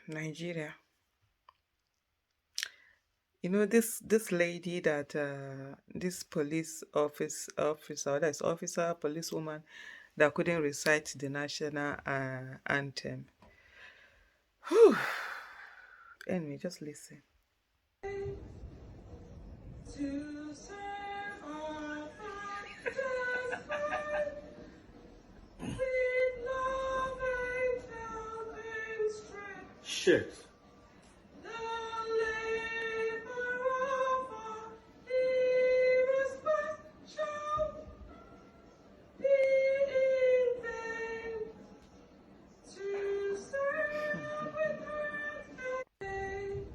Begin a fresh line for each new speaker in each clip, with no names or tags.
Nigeria. This lady that this that's officer, policewoman that couldn't recite the national anthem. Whew. Anyway, just listen. To serve our country with love and health and strength. Shit. The labor of our heroes shall be in vain. To serve with heart and faith.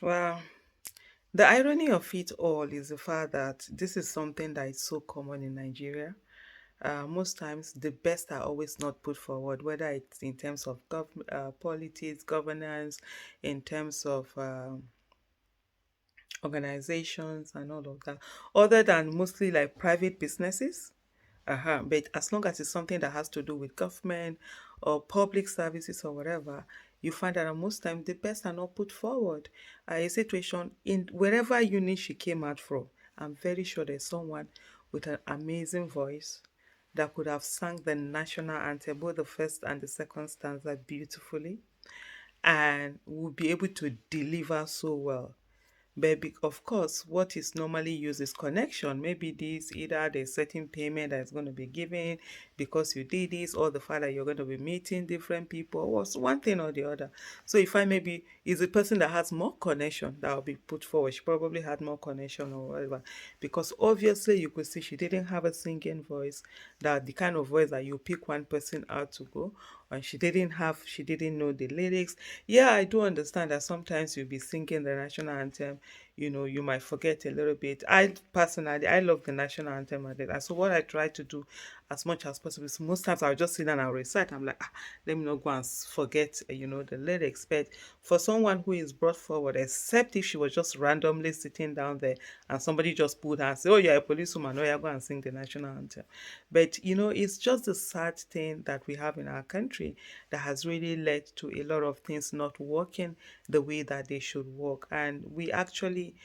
Wow. The irony of it all is the fact that this is something that is so common in Nigeria. Most times, the best are always not put forward, whether it's in terms of politics, governance, in terms of organizations, and all of that, other than mostly like private businesses. But as long as it's something that has to do with government or public services or whatever, you find that most times the best are not put forward. A situation in wherever unit she came out from, I'm very sure there's someone with an amazing voice that could have sung the national anthem, both the first and the second stanza, beautifully, and would be able to deliver so well. But of course, what is normally used is connection. Maybe this either there's certain payment that is going to be given because you did this, or the fact that you're going to be meeting different people, or one thing or the other. So if I maybe is a person that has more connection that will be put forward. She probably had more connection or whatever. Because obviously you could see she didn't have a singing voice, that the kind of voice that you pick one person out to go, and she didn't know the lyrics. Yeah, I do understand that sometimes you'll be singing the national anthem, you might forget a little bit. I personally, I love the national anthem and so what I try to do as much as possible is most times I'll just sit down and recite. I'm like, let me not go and forget, the lyrics. But for someone who is brought forward, except if she was just randomly sitting down there and somebody just pulled her and say, oh, you're a policewoman, oh, yeah, go and sing the national anthem. But it's just the sad thing that we have in our country that has really led to a lot of things not working the way that they should work. And we actually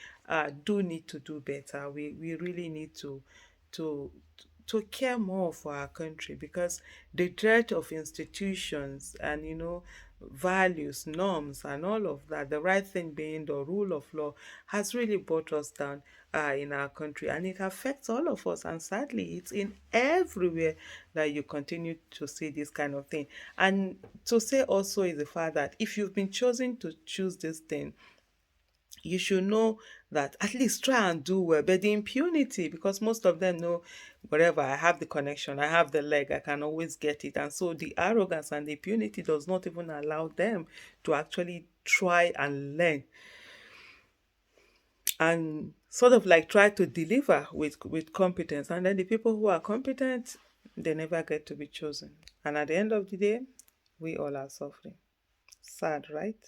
do need to do better. We really need to to care more for our country, because the threat of institutions and values, norms, and all of that, the right thing being the rule of law, has really brought us down in our country, and it affects all of us. And sadly, it's in everywhere that you continue to see this kind of thing. And to say also is the fact that if you've been chosen to choose this thing, you should know that at least try and do well. But the impunity, because most of them know, whatever, I have the connection, I have the leg, I can always get it. And so the arrogance and the impunity does not even allow them to actually try and learn and sort of like try to deliver with competence. And then the people who are competent, they never get to be chosen. And at the end of the day, we all are suffering. Sad, right?